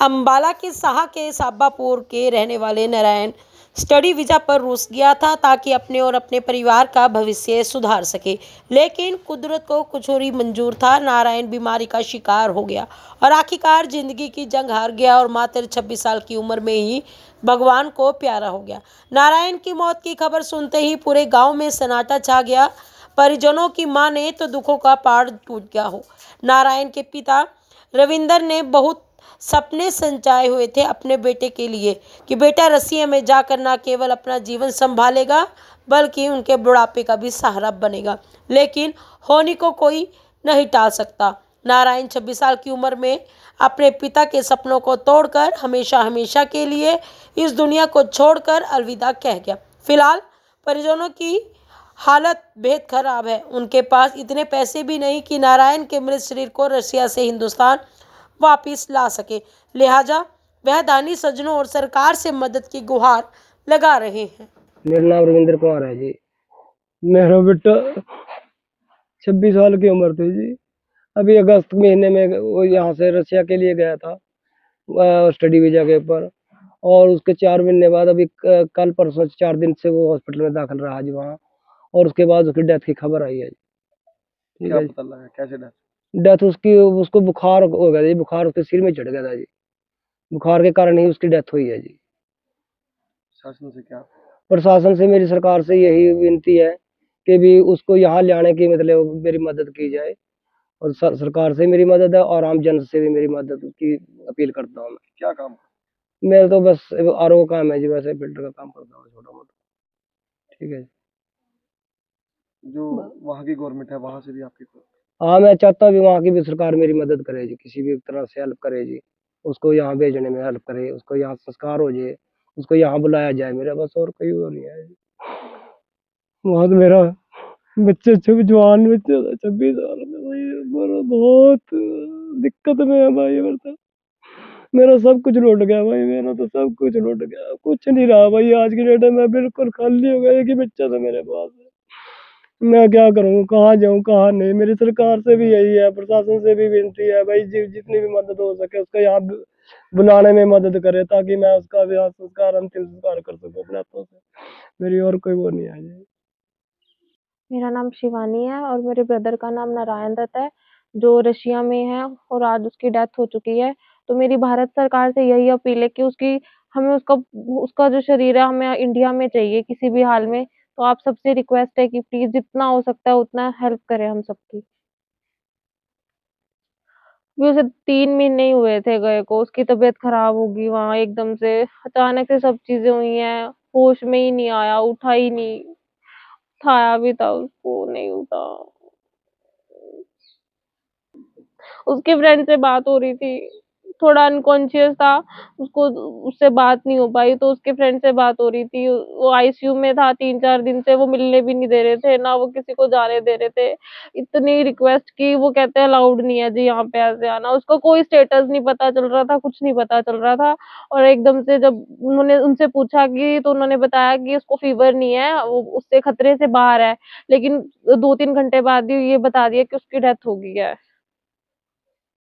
अंबाला के साहा के साबापुर के रहने वाले नारायण स्टडी वीजा पर रूस गया था ताकि अपने और अपने परिवार का भविष्य सुधार सके, लेकिन कुदरत को कुछ और ही मंजूर था। नारायण बीमारी का शिकार हो गया और आखिरकार जिंदगी की जंग हार गया और मात्र 26 साल की उम्र में ही भगवान को प्यारा हो गया। नारायण की मौत की खबर सुनते ही पूरे गांव में सन्नाटा छा गया। परिजनों की माने तो दुखों का पहाड़ टूट गया हो। नारायण के पिता रविंदर ने बहुत सपने संचाए हुए थे अपने बेटे के लिए कि बेटा रसिया में जाकर न केवल अपना जीवन संभालेगा बल्कि उनके बुढ़ापे का भी सहारा बनेगा, लेकिन होनी को कोई नहीं टाल सकता। नारायण 26 साल की उम्र में अपने पिता के सपनों को तोड़कर हमेशा हमेशा के लिए इस दुनिया को छोड़कर अलविदा कह गया। फिलहाल परिजनों की हालत बेहद खराब है। उनके पास इतने पैसे भी नहीं कि नारायण के मृत शरीर को रसिया से हिंदुस्तान वापिस ला सके, लिहाजा वह दानी सज्जनों और सरकार से मदद की गुहार लगा रहे हैं। मेरा नाम रविंद्र कुमार है जी। मेरा बेटा 26 साल की उम्र थी जी। अभी अगस्त महीने में वो यहाँ से रसिया के लिए गया था स्टडी वीजा के ऊपर, और उसके 4 महीने बाद अभी कल परसों 4 दिन से वो हॉस्पिटल में दाखिल रहा जी वहाँ, और उसके बाद उसकी डेथ की खबर आई है जी। क्या पता लगा कैसे डेथ? डेथ उसको बुखार हो गया जी। बुखार उसके सिर में चढ़ गया था जी। बुखार के कारण ही उसकी डेथ हुई है जी। शासन से क्या? प्रशासन से मेरी सरकार से यही विनती है कि भी उसको यहाँ लाने की मतलब मेरी मदद की जाए, और सरकार से मेरी मदद है और आम जन से भी मेरी मदद की अपील करता हूँ। मैं क्या काम? मेरा तो बस आरओ काम है जी, वैसे फिल्टर का काम करता हूँ छोटा मोटा। ठीक है। जो वहाँ की गवर्नमेंट है वहाँ से भी आपकी? हाँ, मैं चाहता हूँ कि वहाँ की भी सरकार मेरी मदद करे जी, किसी भी तरह से हेल्प करे जी, उसको यहाँ भेजने में हेल्प करे, उसको यहाँ संस्कार हो जाए, उसको यहाँ बुलाया जाए मेरा, बस और कोई वो नहीं है जी। वहाँ तो मेरा बच्चे जवान बच्चे 26 साल में भाई, मेरा बहुत दिक्कत में है भाई। मेरा सब कुछ लौट गया भाई, मेरा तो सब कुछ लौट गया, कुछ नहीं रहा भाई। आज की डेट में मैं बिल्कुल खाली हो गया। एक ही बच्चा था मेरे पास, मैं क्या करूँ, कहाँ जाऊँ कहाँ नहीं। मेरी सरकार से भी यही है, प्रशासन से भी विनती है भाई, जितनी भी मदद हो सके उसका यहाँ बुलाने में मदद करे, ताकि मैं उसका भी संस्कार, अंतिम संस्कार कर सकूँ अपने हाथों से। मेरी और कोई वो नहीं है। मेरा नाम शिवानी है और मेरे ब्रदर का नाम नारायण दत्त है, जो रशिया में है और आज उसकी डेथ हो चुकी है। तो मेरी भारत सरकार से यही अपील है कि हमें उसका जो शरीर है हमें इंडिया में चाहिए किसी भी हाल में। तो आप सबसे रिक्वेस्ट है कि प्लीज जितना हो सकता है उतना हेल्प करें हम सबकी। भी उसे 3 महीने ही हुए थे गए को, उसकी तबीयत खराब होगी वहाँ एकदम से, अचानक से सब चीजें हुई हैं, होश में ही नहीं आया, उठा ही नहीं, उठाया भी था उसको नहीं उठा। उसके फ्रेंड से बात हो रही थी, थोड़ा अनकॉन्शियस था, उसको उससे बात नहीं हो पाई, तो उसके फ्रेंड से बात हो रही थी। वो आईसीयू में था 3-4 दिन से, वो मिलने भी नहीं दे रहे थे, ना वो किसी को जाने दे रहे थे। इतनी रिक्वेस्ट की, वो कहते हैं अलाउड नहीं है जी यहाँ पे ऐसे आना। उसका कोई स्टेटस नहीं पता चल रहा था, कुछ नहीं पता चल रहा था। और एकदम से जब उन्होंने उनसे पूछा कि, तो उन्होंने बताया कि उसको फीवर नहीं है, वो उससे खतरे से बाहर है, लेकिन 2-3 घंटे बाद ही ये बता दिया कि उसकी डेथ हो गई है।